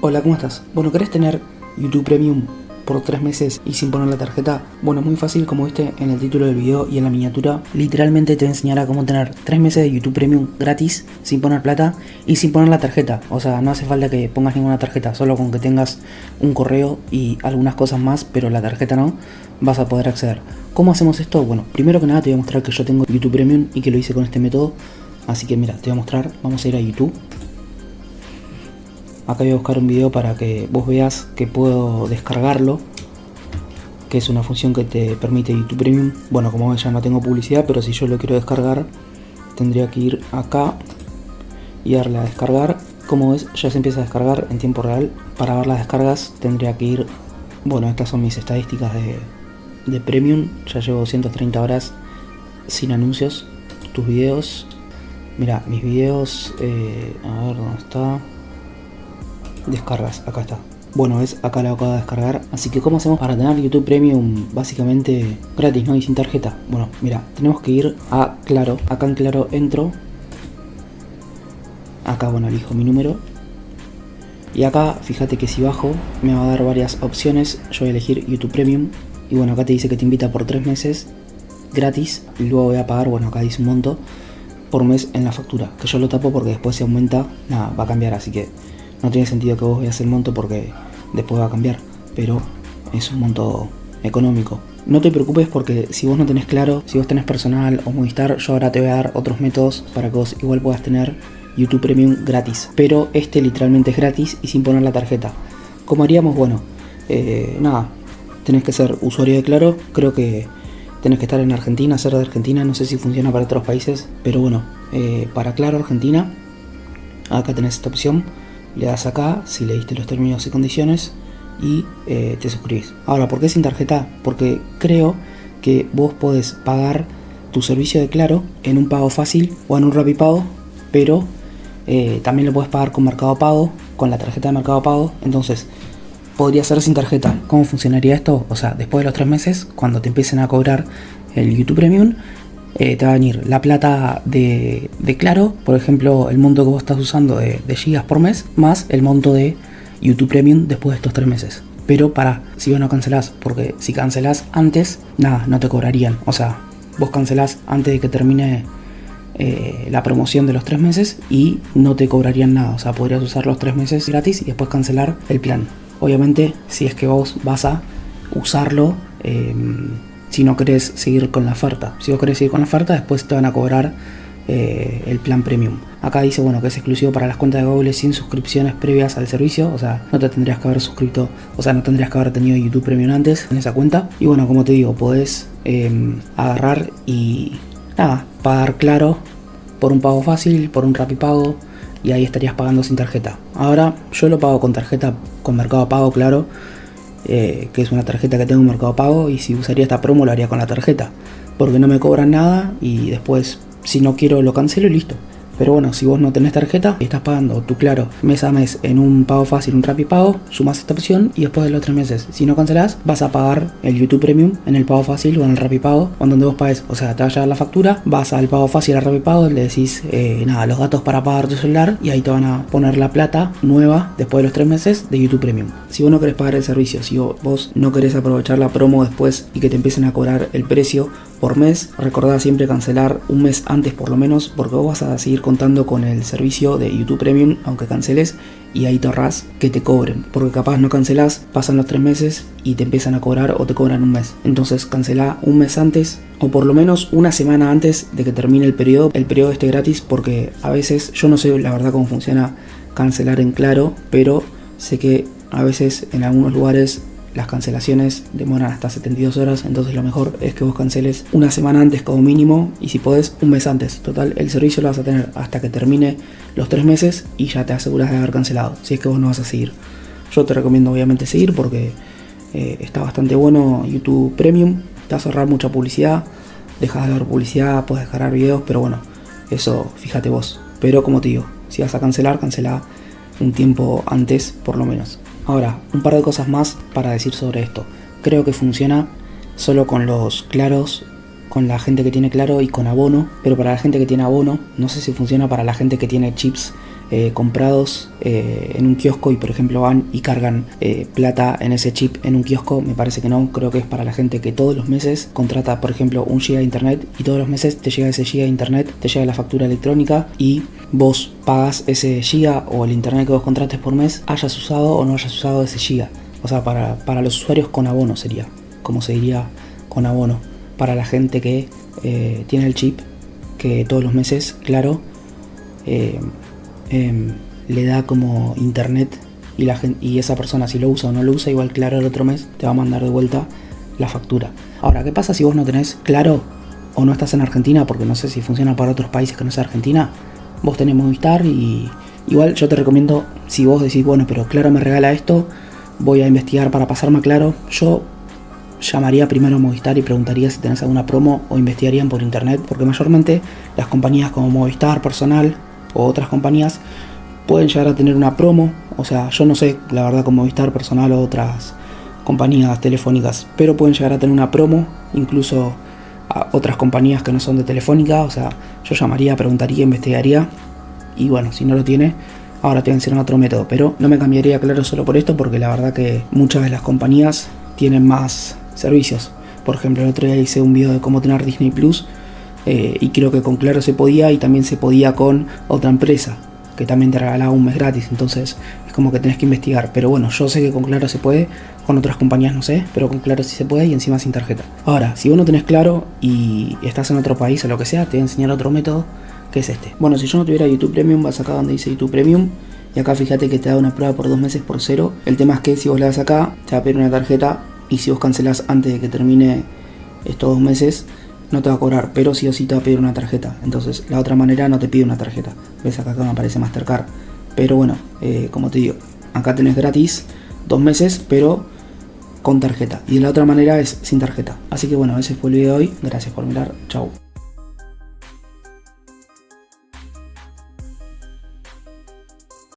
Hola, ¿cómo estás? Bueno, ¿querés tener YouTube Premium por 3 meses y sin poner la tarjeta? Bueno, es muy fácil, como viste en el título del video y en la miniatura. Literalmente te voy a enseñar a cómo tener 3 meses de YouTube Premium gratis, sin poner plata y sin poner la tarjeta. O sea, no hace falta que pongas ninguna tarjeta, solo con que tengas un correo y algunas cosas más, pero la tarjeta no, vas a poder acceder. ¿Cómo hacemos esto? Bueno, primero que nada te voy a mostrar que yo tengo YouTube Premium y que lo hice con este método. Así que mira, te voy a mostrar, vamos a ir a YouTube. Acá voy a buscar un video para que vos veas que puedo descargarlo, que es una función que te permite YouTube Premium. Bueno, como ven, ya no tengo publicidad, pero si yo lo quiero descargar tendría que ir acá y darle a descargar. Como ves, ya se empieza a descargar en tiempo real. Para ver las descargas tendría que ir, bueno, estas son mis estadísticas de Premium. Ya llevo 230 horas sin anuncios. Tus videos, mira, mis videos, a ver dónde está. Descargas, acá está. Bueno, acá lo acabo de descargar. Así que ¿cómo hacemos para tener YouTube Premium básicamente gratis, ¿no? Y sin tarjeta. Bueno, mira, tenemos que ir a Claro. Acá en Claro entro. Acá, bueno, elijo mi número. Y acá, fíjate que si bajo, me va a dar varias opciones. Yo voy a elegir YouTube Premium. Y bueno, acá te dice que te invita por 3 meses gratis. Y luego voy a pagar, bueno, acá dice un monto por mes en la factura. Que yo lo tapo porque después si aumenta, nada, va a cambiar. Así que no tiene sentido que vos veas el monto porque después va a cambiar, pero es un monto económico. No te preocupes porque si vos no tenés Claro, si vos tenés Personal o Movistar, yo ahora te voy a dar otros métodos para que vos igual puedas tener YouTube Premium gratis. Pero este literalmente es gratis y sin poner la tarjeta. ¿Cómo haríamos? Bueno, nada, tenés que ser usuario de Claro. Creo que tenés que estar en Argentina, ser de Argentina. No sé si funciona para otros países, pero bueno, para Claro Argentina, acá tenés esta opción. Le das acá, si leíste los términos y condiciones, y te suscribís. Ahora, ¿por qué sin tarjeta? Porque creo que vos podés pagar tu servicio de Claro en un pago fácil o en un Rapipago, pero también lo podés pagar con Mercado Pago, con la tarjeta de Mercado Pago. Entonces, podría ser sin tarjeta. ¿Cómo funcionaría esto? O sea, después de los 3 meses, cuando te empiecen a cobrar el YouTube Premium, te va a venir la plata de Claro, por ejemplo, el monto que vos estás usando de gigas por mes, más el monto de YouTube Premium después de estos 3 meses. Pero si vos no cancelás, porque si cancelás antes, nada, no te cobrarían. O sea, vos cancelás antes de que termine la promoción de los 3 meses y no te cobrarían nada. O sea, podrías usar los 3 meses gratis y después cancelar el plan. Obviamente, si es que vos vas a usarlo, si no querés seguir con la oferta. Si vos querés seguir con la oferta, después te van a cobrar el plan premium. Acá dice, bueno, que es exclusivo para las cuentas de Google sin suscripciones previas al servicio. O sea, no te tendrías que haber suscrito, o sea, no tendrías que haber tenido YouTube Premium antes en esa cuenta. Y bueno, como te digo, podés agarrar y nada, pagar Claro por un pago fácil, por un Rapipago, y ahí estarías pagando sin tarjeta. Ahora, yo lo pago con tarjeta, con Mercado Pago, Claro. Que es una tarjeta que tengo en Mercado Pago, y si usaría esta promo lo haría con la tarjeta porque no me cobran nada y después si no quiero lo cancelo y listo. Pero bueno, si vos no tenés tarjeta y estás pagando tu Claro mes a mes en un pago fácil, un Rapipago, sumás esta opción y después de los 3 meses, si no cancelás, vas a pagar el YouTube Premium en el pago fácil o en el Rapipago, o en donde vos pagues. O sea, te va a llegar la factura, vas al pago fácil, al Rapipago, le decís nada, los datos para pagar tu celular, y ahí te van a poner la plata nueva después de los 3 meses de YouTube Premium. Si vos no querés pagar el servicio, si vos no querés aprovechar la promo después y que te empiecen a cobrar el precio por mes, recordá siempre cancelar un mes antes por lo menos, porque vos vas a seguir contando con el servicio de YouTube Premium aunque canceles, y ahí te ahorrás que te cobren, porque capaz no cancelás, pasan los 3 meses y te empiezan a cobrar o te cobran un mes. Entonces cancelá un mes antes, o por lo menos una semana antes de que termine el periodo este gratis, porque a veces, yo no sé la verdad cómo funciona cancelar en Claro, pero sé que a veces en algunos lugares las cancelaciones demoran hasta 72 horas, entonces lo mejor es que vos canceles una semana antes como mínimo, y si podés un mes antes. Total, el servicio lo vas a tener hasta que termine los 3 meses y ya te aseguras de haber cancelado, si es que vos no vas a seguir. Yo te recomiendo obviamente seguir porque está bastante bueno YouTube Premium, te vas a ahorrar mucha publicidad, dejas de ver publicidad, puedes descargar videos, pero bueno, eso fíjate vos. Pero como te digo, si vas a cancelar, cancela un tiempo antes por lo menos. Ahora, un par de cosas más para decir sobre esto. Creo que funciona solo con los Claros, con la gente que tiene Claro y con abono, pero para la gente que tiene abono, no sé si funciona para la gente que tiene chips comprados en un kiosco y por ejemplo van y cargan plata en ese chip en un kiosco. Me parece que no, creo que es para la gente que todos los meses contrata por ejemplo 1 GB de internet y todos los meses te llega ese GB de internet, te llega la factura electrónica y vos pagas ese giga o el internet que vos contrates por mes, hayas usado o no hayas usado ese giga. O sea, para los usuarios con abono sería, como se diría con abono. Para la gente que tiene el chip, que todos los meses, claro, le da como internet y esa persona si lo usa o no lo usa, igual Claro el otro mes te va a mandar de vuelta la factura. Ahora, ¿qué pasa si vos no tenés Claro o no estás en Argentina? Porque no sé si funciona para otros países que no sea Argentina. Vos tenés Movistar y igual yo te recomiendo, si vos decís, bueno, pero Claro me regala esto, voy a investigar para pasarme a Claro, yo llamaría primero a Movistar y preguntaría si tenés alguna promo o investigarían por internet, porque mayormente las compañías como Movistar Personal o otras compañías pueden llegar a tener una promo. O sea, yo no sé la verdad con Movistar Personal o otras compañías telefónicas, pero pueden llegar a tener una promo, incluso a otras compañías que no son de Telefónica. O sea, yo llamaría, preguntaría, investigaría y bueno, si no lo tiene, ahora te voy a enseñar otro método, pero no me cambiaría Claro solo por esto, porque la verdad que muchas de las compañías tienen más servicios. Por ejemplo, el otro día hice un video de cómo tener Disney Plus y creo que con Claro se podía y también se podía con otra empresa que también te regalaba un mes gratis. Entonces es como que tenés que investigar, pero bueno, yo sé que con Claro se puede, con otras compañías no sé, pero con Claro sí se puede y encima sin tarjeta. Ahora, si vos no tenés Claro y estás en otro país o lo que sea, te voy a enseñar otro método, que es este. Bueno, si yo no tuviera YouTube Premium, vas acá donde dice YouTube Premium y acá fíjate que te da una prueba por 2 meses por 0. El tema es que si vos le das acá, te va a pedir una tarjeta y si vos cancelás antes de que termine estos 2 meses, no te va a cobrar, pero sí o sí te va a pedir una tarjeta. Entonces la otra manera no te pide una tarjeta. Ves acá me aparece Mastercard. Pero bueno, como te digo, acá tenés gratis 2 meses, pero con tarjeta. Y de la otra manera es sin tarjeta. Así que bueno, ese fue el video de hoy. Gracias por mirar. Chau.